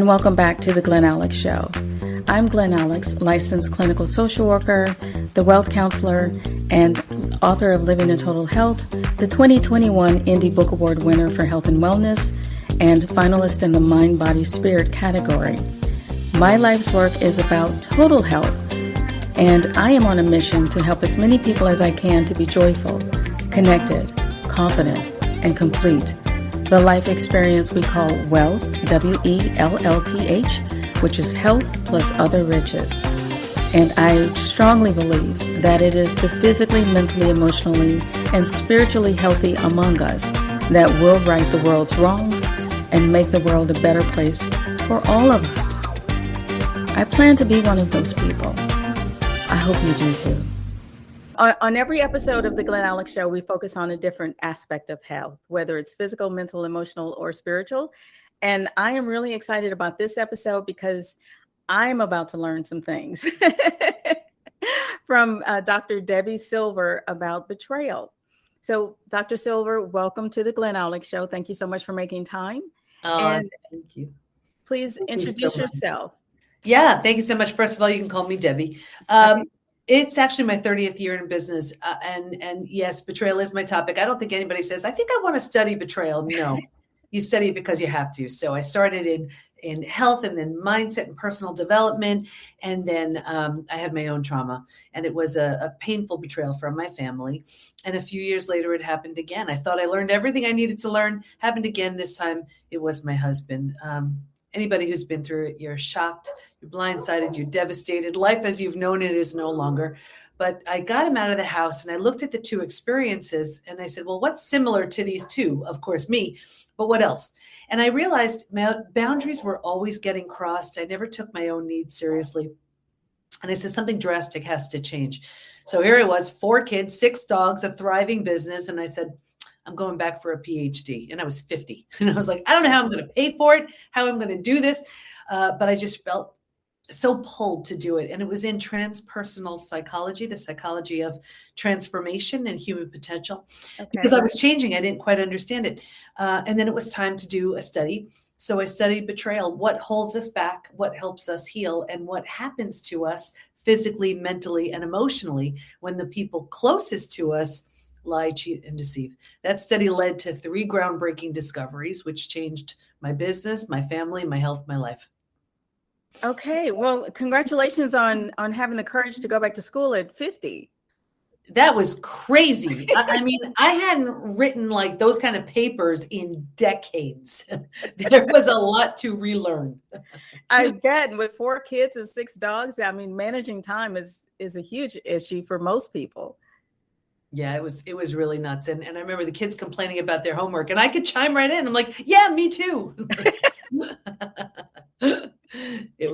and welcome back to the Glen Alex Show. I'm Glen Alex, licensed clinical social worker, the wealth counselor, and author of Living in Total Health, the 2021 Indie Book Award winner for Health and Wellness, and finalist in the Mind, Body, Spirit category. My life's work is about total health, and I am on a mission to help as many people as I can to be joyful, connected, confident, and complete. The life experience we call wealth, WELLTH, which is health plus other riches. And I strongly believe that it is the physically, mentally, emotionally, and spiritually healthy among us that will right the world's wrongs and make the world a better place for all of us. I plan to be one of those people. I hope you do too. On every episode of the Glen Alex Show, we focus on a different aspect of health, whether it's physical, mental, emotional, or spiritual. And I am really excited about this episode because I'm about to learn some things from Dr. Debi Silber about betrayal. So, Dr. Silber, welcome to the Glen Alex Show. Thank you so much for making time. And thank you. Please introduce yourself. Yeah, thank you so much. First of all, you can call me Debbie. It's actually my 30th year in business. And yes, betrayal is my topic. I don't think anybody says, I think I want to study betrayal. No, you study it because you have to. So I started in health and then mindset and personal development. And then I had my own trauma, and it was a painful betrayal from my family. And a few years later, it happened again. I thought I learned everything I needed to learn. Happened again. This time it was my husband. Anybody who's been through it, you're shocked, you're blindsided, you're devastated. Life as you've known it is no longer. But I got him out of the house and I looked at the two experiences and I said, well, what's similar to these two? Of course, me, but what else? And I realized my boundaries were always getting crossed. I never took my own needs seriously. And I said, something drastic has to change. So here I was, 4 kids, 6 dogs, a thriving business. And I said, I'm going back for a PhD. And I was 50. And I was like, I don't know how I'm going to pay for it, how I'm going to do this. But I just felt so pulled to do it. And it was in transpersonal psychology, the psychology of transformation and human potential. Okay. Because I was changing. I didn't quite understand it. And then it was time to do a study. So I studied betrayal, what holds us back, what helps us heal, and what happens to us physically, mentally, and emotionally when the people closest to us lie, cheat, and deceive. That study led to 3 groundbreaking discoveries, which changed my business, my family, my health, my life. Okay. Well, congratulations on having the courage to go back to school at 50. That was crazy. I mean, I hadn't written like those kind of papers in decades. There was a lot to relearn. I bet with 4 kids and 6 dogs, I mean, managing time is a huge issue for most people. Yeah, it was really nuts. And I remember the kids complaining about their homework and I could chime right in. I'm like, yeah, me too. It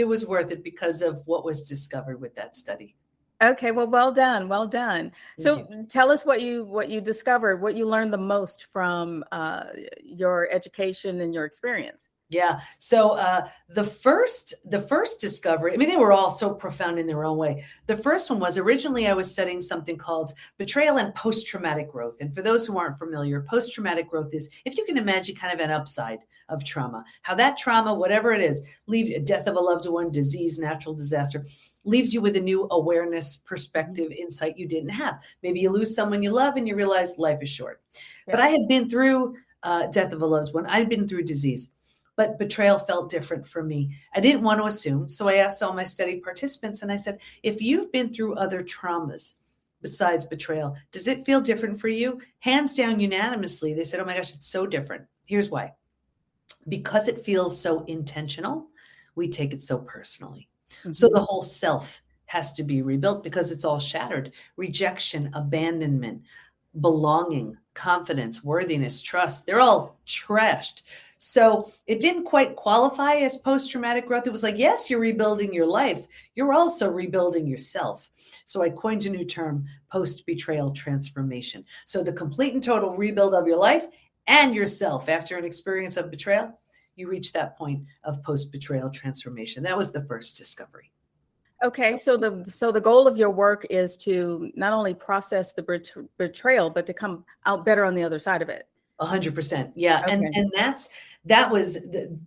was worth it because of what was discovered with that study. Okay, well done. Well done. So tell us what you discovered, what you learned the most from your education and your experience. Yeah. So the first discovery, I mean, they were all so profound in their own way. The first one was originally I was studying something called betrayal and post-traumatic growth. And for those who aren't familiar, post-traumatic growth is, if you can imagine, kind of an upside of trauma, how that trauma, whatever it is, leaves a death of a loved one, disease, natural disaster, leaves you with a new awareness, perspective, insight you didn't have. Maybe you lose someone you love and you realize life is short. Yeah. But I had been through death of a loved one. I'd been through disease. But betrayal felt different for me. I didn't want to assume. So I asked all my study participants and I said, if you've been through other traumas besides betrayal, does it feel different for you? Hands down, unanimously, they said, oh my gosh, it's so different. Here's why. Because it feels so intentional, we take it so personally. Mm-hmm. So the whole self has to be rebuilt because it's all shattered. Rejection, abandonment, belonging, confidence, worthiness, trust, they're all trashed. So it didn't quite qualify as post-traumatic growth. It was like, yes, you're rebuilding your life. You're also rebuilding yourself. So I coined a new term, post-betrayal transformation. So the complete and total rebuild of your life and yourself after an experience of betrayal, you reach that point of post-betrayal transformation. That was the first discovery. Okay, so the goal of your work is to not only process the betrayal, but to come out better on the other side of it. 100%. Yeah. Okay. And that was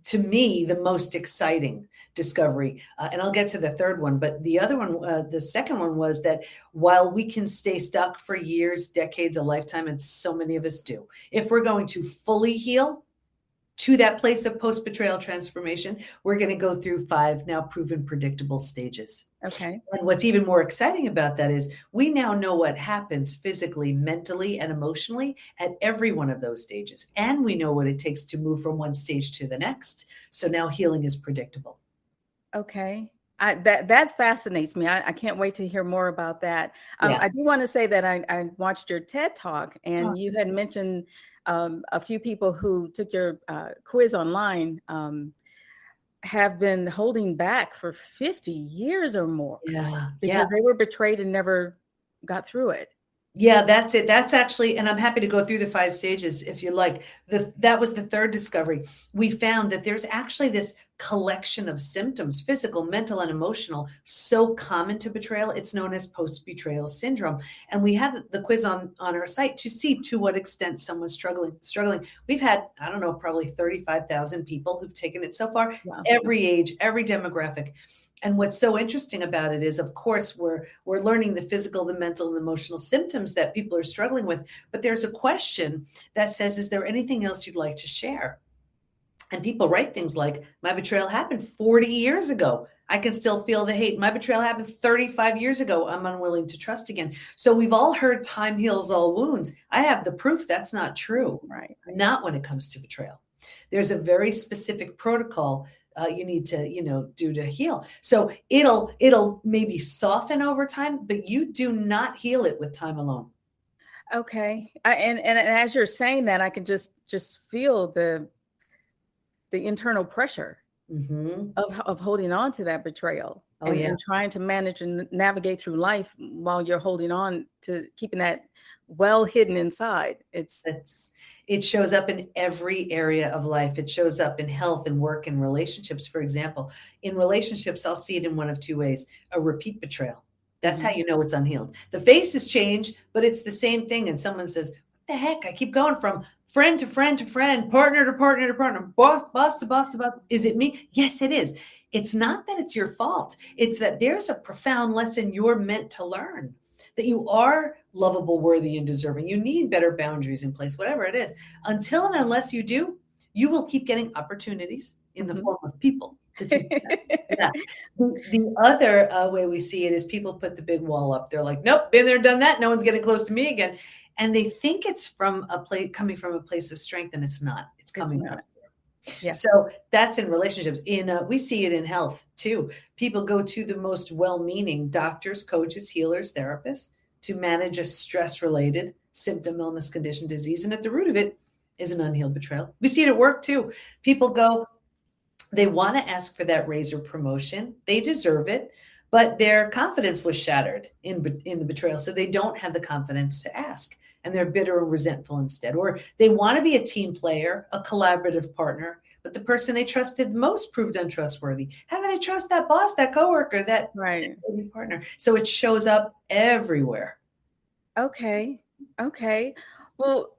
to me, the most exciting discovery. And I'll get to the third one, but the other one, the second one was that while we can stay stuck for years, decades, a lifetime, and so many of us do, if we're going to fully heal to that place of post-betrayal transformation, we're going to go through 5 now proven predictable stages. Okay. And what's even more exciting about that is we now know what happens physically, mentally, and emotionally at every one of those stages. And we know what it takes to move from one stage to the next. So now healing is predictable. Okay. That fascinates me. I can't wait to hear more about that. Yeah. I do want to say that I watched your TED Talk, and you had mentioned a few people who took your quiz online have been holding back for 50 years or more Yeah. because they were betrayed and never got through it. Yeah, that's it. That's actually, and I'm happy to go through the 5 stages if you like. That was the third discovery. We found that there's actually this collection of symptoms, physical, mental, and emotional, so common to betrayal. It's known as post-betrayal syndrome. And we have the quiz on our site to see to what extent someone's struggling. We've had, I don't know, probably 35,000 people who've taken it so far, Wow. every age, every demographic. And what's so interesting about it is, of course, we're learning the physical, the mental, and the emotional symptoms that people are struggling with. But there's a question that says, is there anything else you'd like to share? And people write things like, my betrayal happened 40 years ago. I can still feel the hate. My betrayal happened 35 years ago. I'm unwilling to trust again. So we've all heard time heals all wounds. I have the proof that's not true. Right. Not when it comes to betrayal. There's a very specific protocol you need to, do to heal. So it'll maybe soften over time, but you do not heal it with time alone. Okay. And as you're saying that, I can just feel the internal pressure of holding on to that betrayal and trying to manage and navigate through life while you're holding on to keeping that well hidden inside. It shows up in every area of life. It shows up in health and work and relationships. For example, in relationships, I'll see it in one of 2 ways: a repeat betrayal. That's how you know it's unhealed. The faces change, but it's the same thing. And someone says, what the heck? I keep going from friend to friend to friend, partner to partner to partner, boss to boss to boss. Is it me? Yes, it is. It's not that it's your fault. It's that there's a profound lesson you're meant to learn, that you are lovable, worthy, and deserving. You need better boundaries in place, whatever it is. Until and unless you do, you will keep getting opportunities in the form of people to teach that. The other way we see it is people put the big wall up. They're like, nope, been there, done that. No one's getting close to me again. And they think it's from coming from a place of strength, and it's not. It's coming from. Yeah. So that's in relationships. We see it in health too. People go to the most well-meaning doctors, coaches, healers, therapists to manage a stress-related symptom, illness, condition, disease. And at the root of it is an unhealed betrayal. We see it at work too. People go, they want to ask for that raise or promotion. They deserve it, but their confidence was shattered in the betrayal. So they don't have the confidence to ask. And they're bitter and resentful instead. Or they want to be a team player, a collaborative partner, but the person they trusted most proved untrustworthy. How do they trust that boss, that coworker, that partner? So it shows up everywhere. Okay. Well,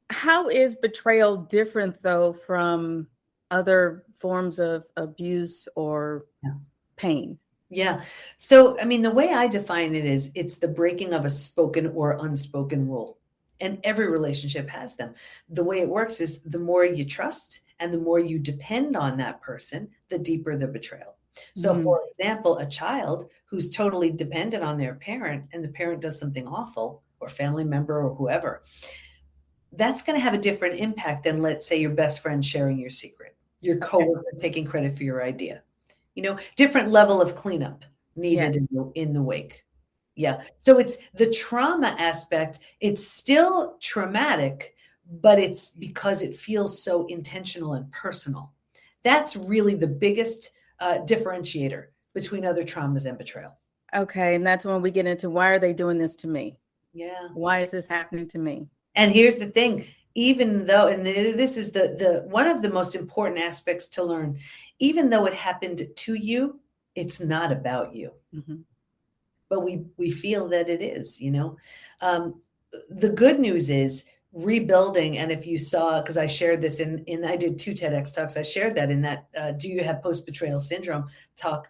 how is betrayal different, though, from other forms of abuse or pain? Yeah. So, I mean, the way I define it is it's the breaking of a spoken or unspoken rule. And every relationship has them. The way it works is the more you trust and the more you depend on that person, the deeper the betrayal. So, for example, a child who's totally dependent on their parent and the parent does something awful, or family member or whoever, that's going to have a different impact than, let's say, your best friend sharing your secret, your coworker taking credit for your idea. Different level of cleanup needed in the wake. Yeah. So it's the trauma aspect. It's still traumatic, but it's because it feels so intentional and personal. That's really the biggest differentiator between other traumas and betrayal. Okay. And that's when we get into, why are they doing this to me? Yeah. Why is this happening to me? And here's the thing, even though, and this is the one of the most important aspects to learn, even though it happened to you, it's not about you. But we feel that it is, The good news is rebuilding. And if you saw, because I shared this I did 2 TEDx talks, I shared that in that Do You Have Post-Betrayal Syndrome talk.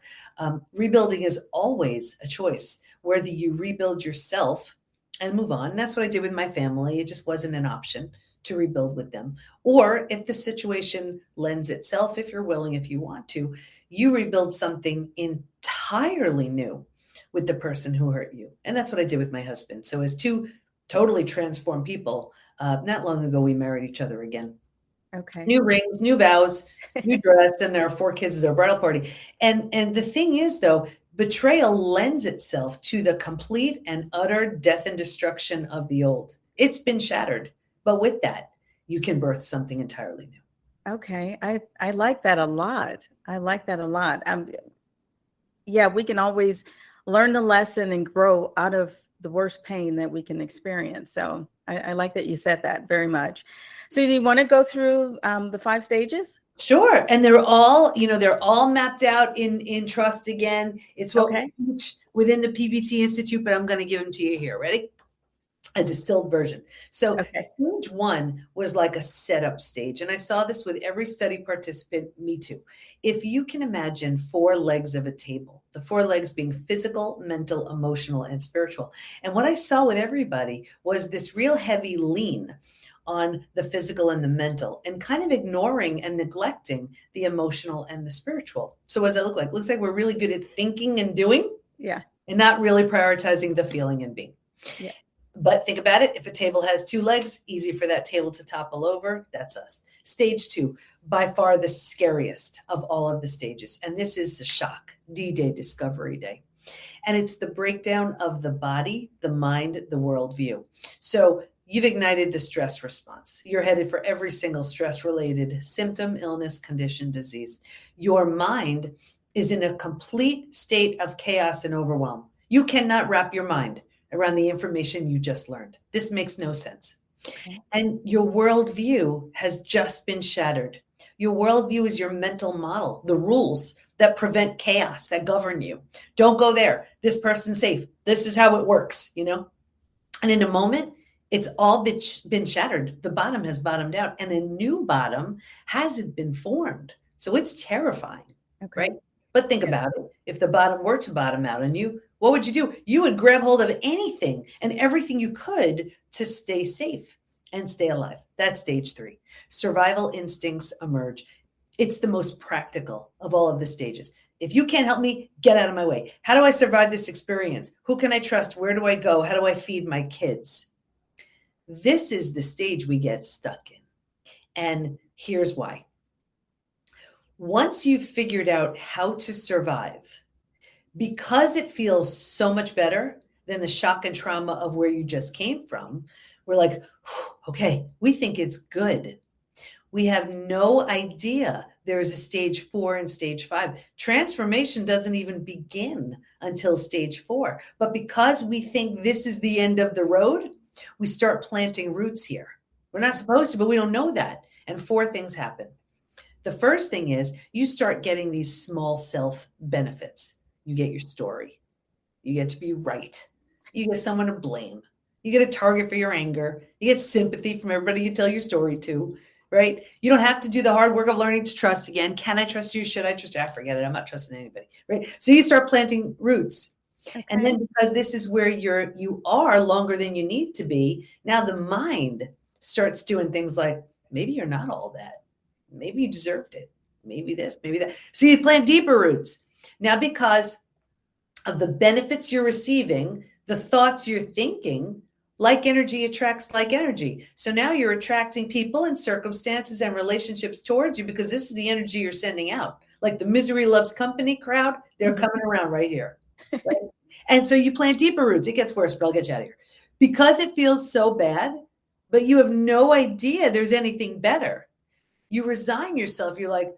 Rebuilding is always a choice, whether you rebuild yourself and move on. And that's what I did with my family. It just wasn't an option to rebuild with them. Or if the situation lends itself, if you're willing, if you want to, you rebuild something entirely new with the person who hurt you. And that's what I did with my husband. So as 2 totally transformed people, not long ago, we married each other again. Okay. New rings, new vows, new dress, and there are 4 kids as our bridal party. And the thing is, though, betrayal lends itself to the complete and utter death and destruction of the old. It's been shattered, but with that, you can birth something entirely new. Okay. I like that a lot. I like that a lot. Yeah, we can always learn the lesson and grow out of the worst pain that we can experience. So I like that you said that very much. So do you want to go through the 5 stages? Sure. And they're all mapped out in Trust again. It's what we teach within the PBT Institute, but I'm going to give them to you here. Ready? A distilled version. So stage 1 was like a setup stage. And I saw this with every study participant, me too. If you can imagine 4 legs of a table, the 4 legs being physical, mental, emotional, and spiritual. And what I saw with everybody was this real heavy lean on the physical and the mental, and kind of ignoring and neglecting the emotional and the spiritual. So what does that look like? It looks like we're really good at thinking and doing, and not really prioritizing the feeling and being. But think about it. If a table has 2 legs, easy for that table to topple over. That's us. Stage 2, by far the scariest of all of the stages. And this is the shock, D-Day, Discovery Day. And it's the breakdown of the body, the mind, the worldview. So you've ignited the stress response. You're headed for every single stress-related symptom, illness, condition, disease. Your mind is in a complete state of chaos and overwhelm. You cannot wrap your mind around the information you just learned. This makes no sense. And your worldview has just been shattered. Your worldview is your mental model, the rules that prevent chaos, that govern you. Don't go there. This person's safe. This is how it works, And in a moment, it's all been shattered. The bottom has bottomed out, and a new bottom hasn't been formed. So it's terrifying, right? But think about it. If the bottom were to bottom out on you, what would you do? You would grab hold of anything and everything you could to stay safe and stay alive. That's stage 3. Survival instincts emerge. It's the most practical of all of the stages. If you can't help me, get out of my way. How do I survive this experience? Who can I trust? Where do I go? How do I feed my kids? This is the stage we get stuck in. And here's why. Once you've figured out how to survive, because it feels so much better than the shock and trauma of where you just came from, we're like, okay, we think it's good. We have no idea there's a stage 4 and stage 5. Transformation doesn't even begin until stage 4. But because we think this is the end of the road, we start planting roots here. We're not supposed to, but we don't know that. And 4 things happen. The first thing is you start getting these small self benefits. You get your story. You get to be right. You get someone to blame. You get a target for your anger. You get sympathy from everybody you tell your story to, right? You don't have to do the hard work of learning to trust again. Can I trust you? Should I trust you? I forget it. I'm not trusting anybody, right? So you start planting roots. And then because this is where you are longer than you need to be, now the mind starts doing things like, maybe you're not all that. Maybe you deserved it. Maybe this, maybe that. So you plant deeper roots. Now, because of the benefits you're receiving, the thoughts you're thinking, like energy attracts like energy. So now you're attracting people and circumstances and relationships towards you because this is the energy you're sending out. Like the misery loves company crowd, they're coming around right here. Right? And so you plant deeper roots. It gets worse, but I'll get you out of here. Because it feels so bad, but you have no idea there's anything better. You resign yourself. You're like,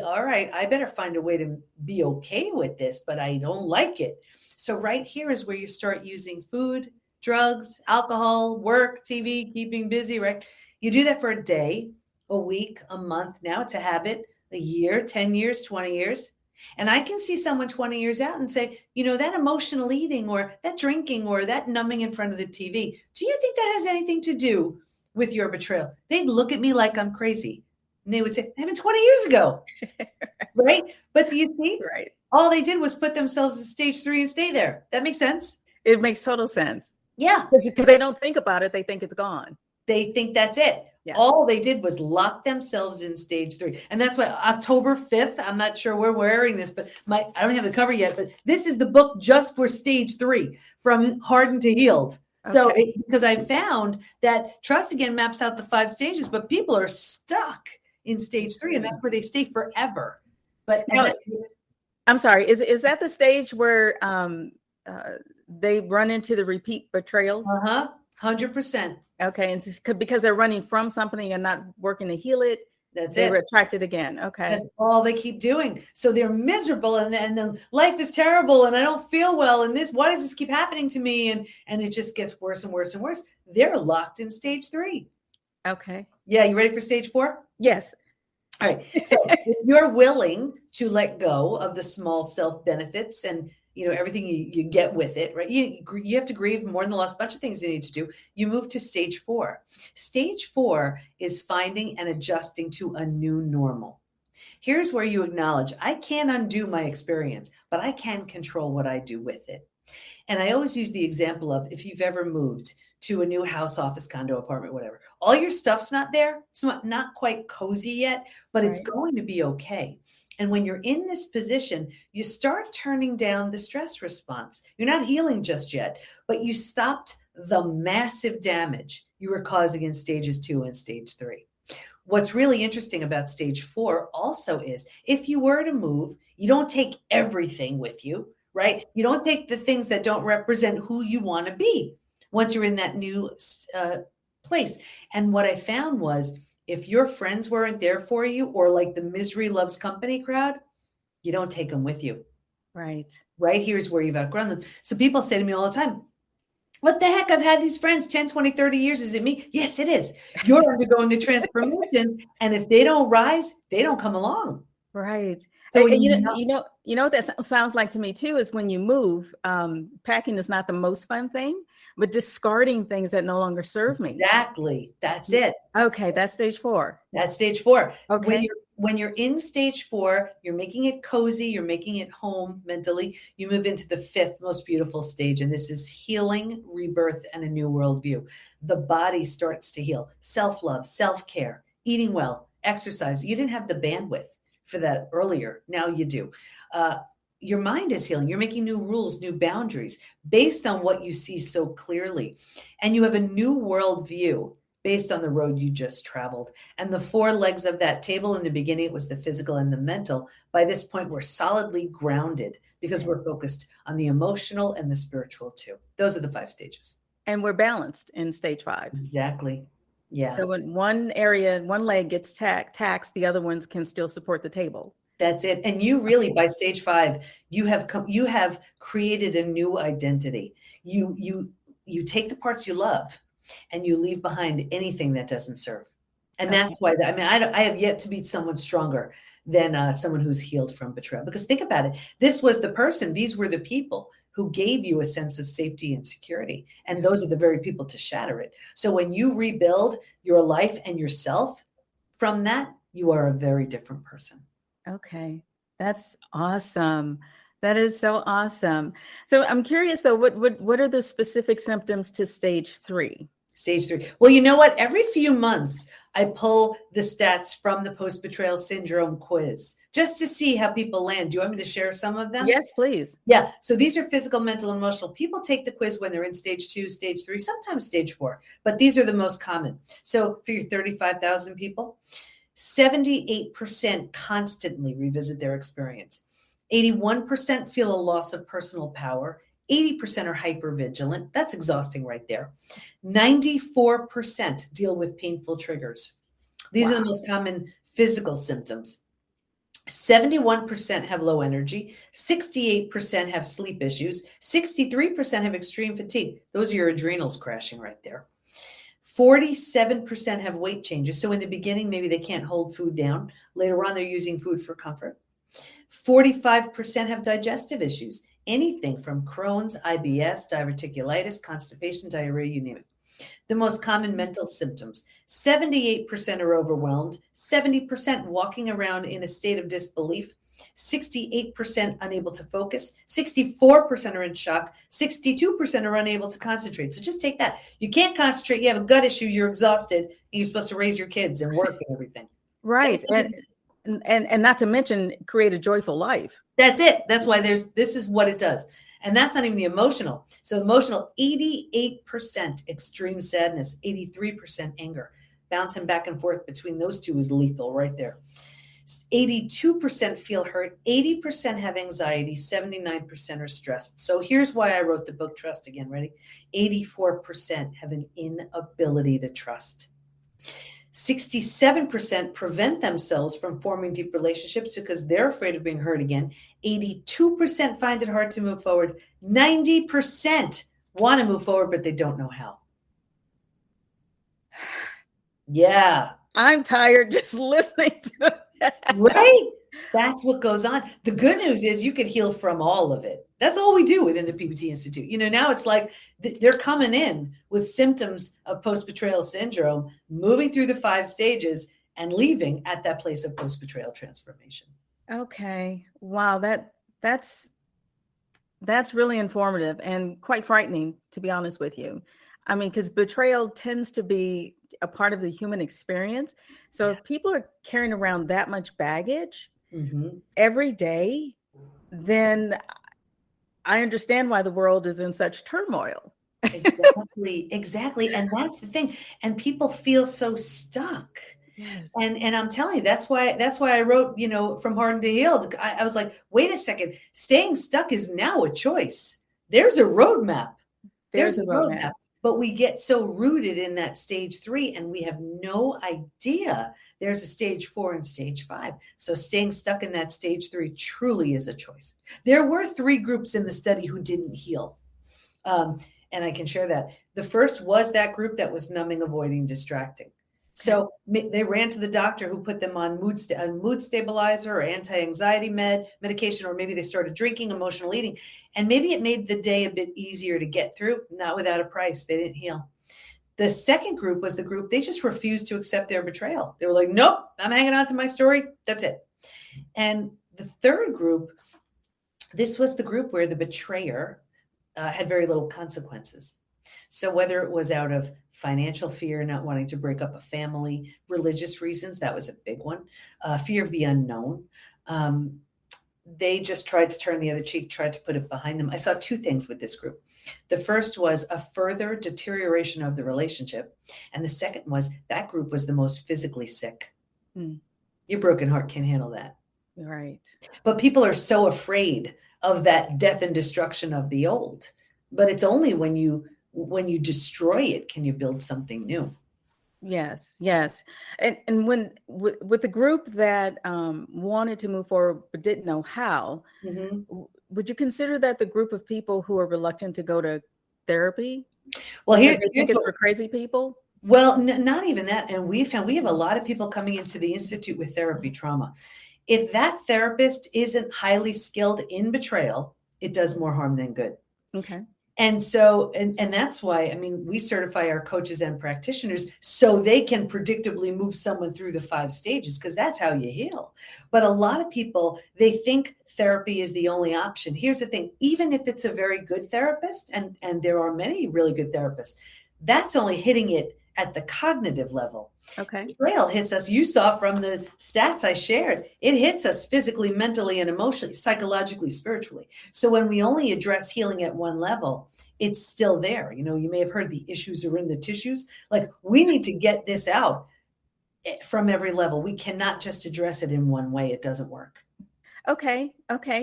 all right, I better find a way to be okay with this, but I don't like it. So right here is where you start using food, drugs, alcohol, work, TV, keeping busy, right? You do that for a day, a week, a month. Now it's a habit, a year, 10 years, 20 years. And I can see someone 20 years out and say, that emotional eating or that drinking or that numbing in front of the TV, do you think that has anything to do with your betrayal, they'd look at me like I'm crazy. And they would say, that happened 20 years ago. Right? But do you see? Right. All they did was put themselves in stage 3 and stay there. That makes sense? It makes total sense. Yeah. Because they don't think about it. They think it's gone. They think that's it. Yeah. All they did was lock themselves in stage 3. And that's why October 5th, I'm not sure we're wearing this, but I don't have the cover yet, but this is the book just for stage 3, from hardened to healed. So because I found that trust again maps out the 5 stages, but people are stuck in stage 3 and that's where they stay forever. But I'm sorry, is that the stage where they run into the repeat betrayals? 100%. Okay, and because they're running from something and not working to heal it, they retract it again. Okay, that's all they keep doing. So they're miserable, and then life is terrible, and I don't feel well, and why does this keep happening to me? And it just gets worse and worse and worse. They're locked in stage 3. Okay. Yeah, you ready for stage 4? Yes. All right. So if you're willing to let go of the small self benefits and everything you get with it, right? You have to grieve more than the lost, bunch of things you need to do. You move to stage 4. Stage 4 is finding and adjusting to a new normal. Here's where you acknowledge, I can't undo my experience, but I can control what I do with it. And I always use the example of, if you've ever moved to a new house, office, condo, apartment, whatever, all your stuff's not there. It's not quite cozy yet, but it's going to be okay. And when you're in this position, you start turning down the stress response. You're not healing just yet, but you stopped the massive damage you were causing in stages 2 and stage 3. What's really interesting about stage 4 also is, if you were to move, you don't take everything with you, right? You don't take the things that don't represent who you want to be once you're in that new place. And what I found was, if your friends weren't there for you, or like the misery loves company crowd, you don't take them with you. Right. Right. Here's where you've outgrown them. So people say to me all the time, what the heck? I've had these friends 10, 20, 30 years. Is it me? Yes, it is. You're undergoing a transformation. And if they don't rise, they don't come along. Right. So you know what that sounds like to me too, is when you move, packing is not the most fun thing, but discarding things that no longer serve me. Exactly. That's it. Okay. That's stage 4. That's stage 4. Okay. When you're in stage 4, you're making it cozy, you're making it home mentally. You move into the 5th most beautiful stage. And this is healing, rebirth, and a new worldview. The body starts to heal. Self-love, self-care, eating well, exercise. You didn't have the bandwidth for that earlier. Now you do. Your mind is healing. You're making new rules, new boundaries based on what you see so clearly. And you have a new worldview based on the road you just traveled. And the 4 legs of that table, in the beginning, it was the physical and the mental. By this point, we're solidly grounded because we're focused on the emotional and the spiritual too. Those are the 5 stages. And we're balanced in stage 5. Exactly. Yeah. So when one leg gets taxed, the other ones can still support the table. That's it. And you really, by stage 5, you have created a new identity. You take the parts you love and you leave behind anything that doesn't serve. And that's why, I have yet to meet someone stronger than someone who's healed from betrayal. Because think about it. This was the person, these were the people who gave you a sense of safety and security. And those are the very people to shatter it. So when you rebuild your life and yourself from that, you are a very different person. Okay. That's awesome. That is so awesome. So I'm curious though, what are the specific symptoms to stage 3? Stage 3. Well, you know what? Every few months, I pull the stats from the post-betrayal syndrome quiz just to see how people land. Do you want me to share some of them? Yes, please. Yeah. So these are physical, mental, and emotional. People take the quiz when they're in stage 2, stage 3, sometimes stage 4, but these are the most common. So for your 35,000 people, 78% constantly revisit their experience. 81% feel a loss of personal power. 80% are hypervigilant. That's exhausting right there. 94% deal with painful triggers. These are the most common physical symptoms. 71% have low energy. 68% have sleep issues. 63% have extreme fatigue. Those are your adrenals crashing right there. 47% have weight changes. So in the beginning, maybe they can't hold food down. Later on, they're using food for comfort. 45% have digestive issues. Anything from Crohn's, IBS, diverticulitis, constipation, diarrhea, you name it. The most common mental symptoms: 78% are overwhelmed, 70% walking around in a state of disbelief, 68% unable to focus, 64% are in shock, 62% are unable to concentrate. So just take that. You can't concentrate, you have a gut issue, you're exhausted, and you're supposed to raise your kids and work and everything. Right. And not to mention create a joyful life. That's it. That's why this is what it does. And that's not even the emotional. So emotional, 88% extreme sadness, 83% anger. Bouncing back and forth between those two is lethal right there. 82% feel hurt, 80% have anxiety, 79% are stressed. So here's why I wrote the book, Trust Again. Ready? 84% have an inability to trust. 67% prevent themselves from forming deep relationships because they're afraid of being hurt again. 82% find it hard to move forward. 90% want to move forward, but they don't know how. Yeah. I'm tired just listening to that. Right? That's what goes on. The good news is you can heal from all of it. That's all we do within the PBT Institute. Now it's like they're coming in with symptoms of post-betrayal syndrome, moving through the 5 stages and leaving at that place of post-betrayal transformation. Okay. Wow. That's really informative and quite frightening, to be honest with you. I mean, because betrayal tends to be a part of the human experience. So if people are carrying around that much baggage every day, then I understand why the world is in such turmoil. Exactly. And that's the thing. And people feel so stuck. Yes. And I'm telling you, that's why I wrote, From Hardened to Healed. I was like, wait a second, staying stuck is now a choice. There's a roadmap. There's a roadmap. But we get so rooted in that stage 3 and we have no idea there's a stage 4 and stage 5. So staying stuck in that stage 3 truly is a choice. There were 3 groups in the study who didn't heal. And I can share that. The first was that group that was numbing, avoiding, distracting. So they ran to the doctor who put them on mood stabilizer or anti-anxiety medication, or maybe they started drinking, emotional eating, and maybe it made the day a bit easier to get through, not without a price. They didn't heal. The second group was the group, they just refused to accept their betrayal. They were like, nope, I'm hanging on to my story. That's it. And the third group, this was the group where the betrayer had very little consequences. So whether it was out of financial fear, not wanting to break up a family, religious reasons, that was a big one, fear of the unknown, they just tried to turn the other cheek, tried to put it behind them. I saw 2 things with this group. The first was a further deterioration of the relationship. And the second was that group was the most physically sick. Your broken heart can't handle that. Right. But people are so afraid of that death and destruction of the old. But it's only when you destroy it can you build something new. Yes. And when with the group that wanted to move forward but didn't know how, would you consider that the group of people who are reluctant to go to therapy? Well, here's it's for crazy people. Well, not even that. And we have a lot of people coming into the Institute with therapy trauma. If that therapist isn't highly skilled in betrayal, it does more harm than good. Okay. And so, and that's why, we certify our coaches and practitioners so they can predictably move someone through the 5 stages, because that's how you heal. But a lot of people, they think therapy is the only option. Here's the thing, even if it's a very good therapist, and there are many really good therapists, that's only hitting it at the cognitive level. Okay. Betrayal hits us. You saw from the stats I shared, it hits us physically, mentally, and emotionally, psychologically, spiritually. So when we only address healing at one level, it's still there. You may have heard the issues are in the tissues. Like, we need to get this out from every level. We cannot just address it in one way. It doesn't work. Okay.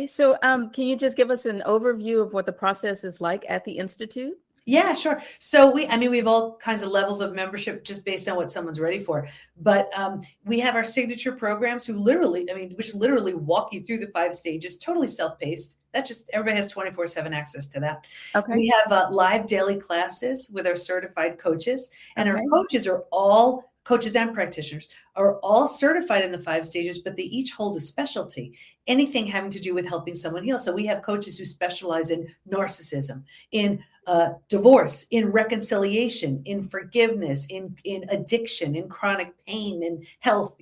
So can you just give us an overview of what the process is like at the Institute? Yeah, sure. So we have all kinds of levels of membership just based on what someone's ready for. But we have our signature programs which literally walk you through the 5 stages, totally self-paced. That's just, everybody has 24/7 access to that. Okay. We have live daily classes with our certified coaches, and our coaches are all coaches and practitioners are all certified in the 5 stages, but they each hold a specialty, anything having to do with helping someone heal. So we have coaches who specialize in narcissism, in divorce, in reconciliation, in forgiveness, in addiction, in chronic pain, and health.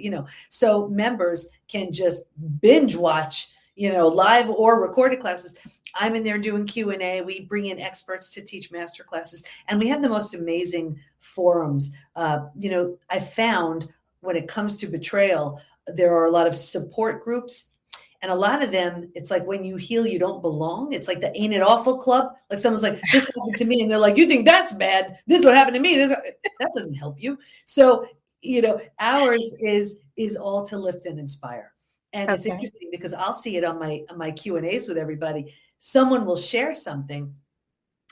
So members can just binge watch, live or recorded classes. I'm in there doing Q&A. We bring in experts to teach master classes, and we have the most amazing forums. I found when it comes to betrayal, there are a lot of support groups, and a lot of them, it's like when you heal, you don't belong. It's like the Ain't It Awful Club. Like someone's like, this happened to me, and they're like, you think that's bad? This is what happened to me. That doesn't help you. So, ours is all to lift and inspire. And It's interesting because I'll see it on my Q&As with everybody. Someone will share something,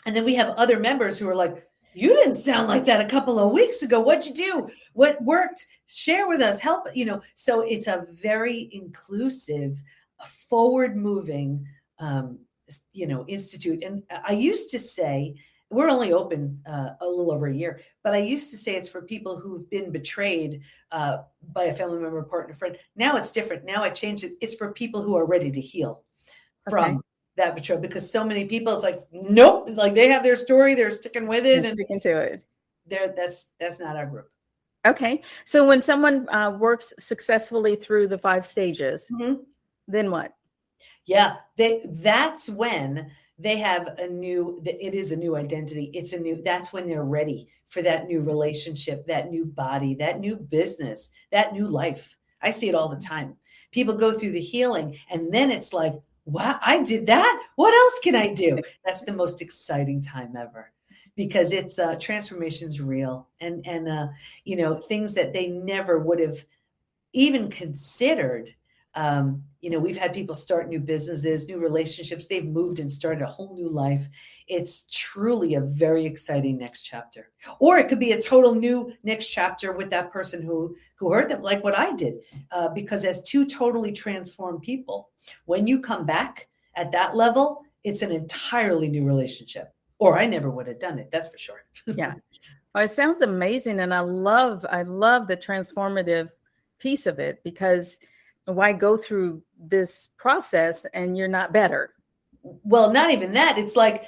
and then we have other members who are like, you didn't sound like that a couple of weeks ago. What'd you do? What worked? Share with us. Help. So it's a very inclusive, forward-moving, institute. And I used to say, we're only open a little over a year, but I used to say it's for people who've been betrayed by a family member, partner, friend. Now it's different. Now I changed it. It's for people who are ready to heal from that betrayal, because so many people, it's like, nope, like they have their story, they're sticking with it, and sticking to it. That's not our group. Okay. So when someone works successfully through the 5 stages, then what? Yeah, that's when they have it is a new identity. That's when they're ready for that new relationship, that new body, that new business, that new life. I see it all the time. People go through the healing, and then it's like, wow, I did that. What else can I do? That's the most exciting time ever, because it's transformation's real, and things that they never would have even considered. We've had people start new businesses, new relationships. They've moved and started a whole new life. It's truly a very exciting next chapter. Or it could be a total new next chapter with that person who hurt them, like what I did. Because as 2 totally transformed people, when you come back at that level, it's an entirely new relationship. Or I never would have done it. That's for sure. Yeah. Well, it sounds amazing. And I love the transformative piece of it, because why go through this process and you're not better? Well, not even that. It's like,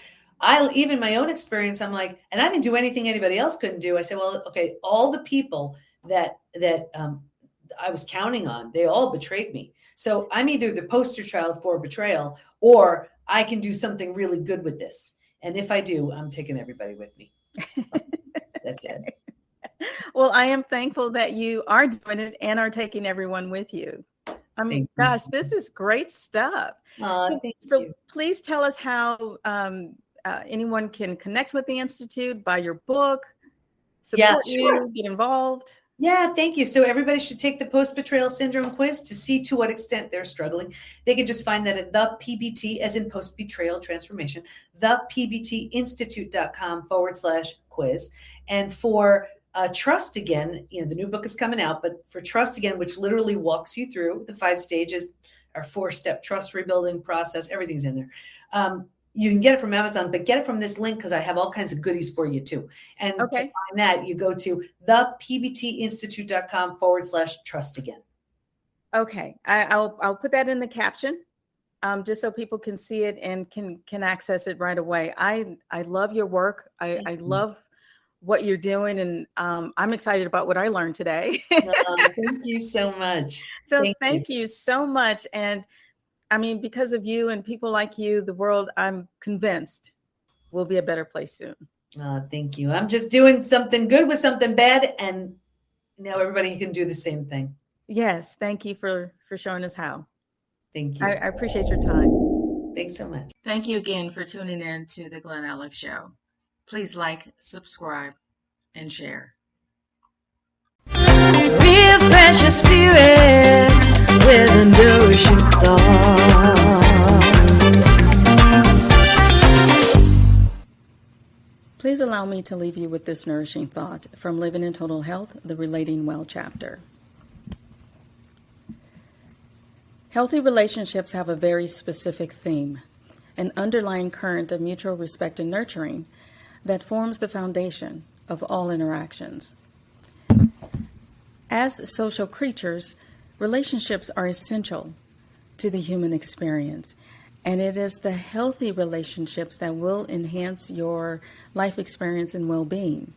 even my own experience, I'm like, and I didn't do anything anybody else couldn't do. I said, well, okay, all the people that I was counting on, they all betrayed me. So I'm either the poster child for betrayal, or I can do something really good with this. And if I do, I'm taking everybody with me. That's it. Well, I am thankful that you are doing it and are taking everyone with you. I mean, gosh, this is great stuff. Thank you. Please tell us how anyone can connect with the Institute, buy your book, support you, get involved. Yeah, thank you. So everybody should take the post-betrayal syndrome quiz to see to what extent they're struggling. They can just find that at the PBT, as in post-betrayal transformation, thepbtinstitute.com/quiz. And for Trust Again, the new book is coming out, but for Trust Again, which literally walks you through the 5 stages, our 4-step trust rebuilding process, everything's in there. You can get it from Amazon, but get it from this link, because I have all kinds of goodies for you too. And to find that, you go to thepbtinstitute.com/trust again. Okay. I'll put that in the caption, just so people can see it and can access it right away. I love your work. I love what you're doing, and I'm excited about what I learned today. Thank you so much. So thank you so much. And I mean, because of you and people like you, the world, I'm convinced, will be a better place soon. Thank you. I'm just doing something good with something bad, and now everybody can do the same thing. Yes. Thank you for showing us how. Thank you. I appreciate your time. Thanks so much. Thank you again for tuning in to the Glen Alex Show. Please like, subscribe, and share. Refresh your spirit with a nourishing thought. Please allow me to leave you with this nourishing thought from Living in Total Health, the Relating Well chapter. Healthy relationships have a very specific theme, an underlying current of mutual respect and nurturing that forms the foundation of all interactions. As social creatures, relationships are essential to the human experience, And it is the healthy relationships that will enhance your life experience and well-being.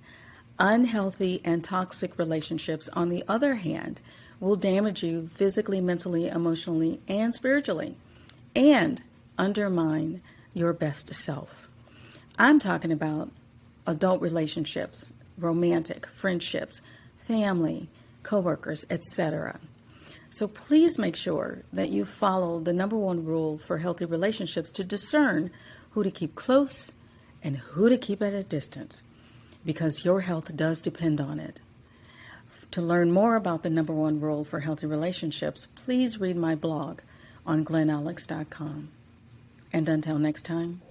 Unhealthy and toxic relationships, on the other hand, will damage you physically, mentally, emotionally, and spiritually, and undermine your best self. I'm talking about adult relationships, romantic, friendships, family, coworkers, etc. So please make sure that you follow the number one rule for healthy relationships to discern who to keep close and who to keep at a distance, because your health does depend on it. To learn more about the number one rule for healthy relationships, please read my blog on glenalex.com. And until next time,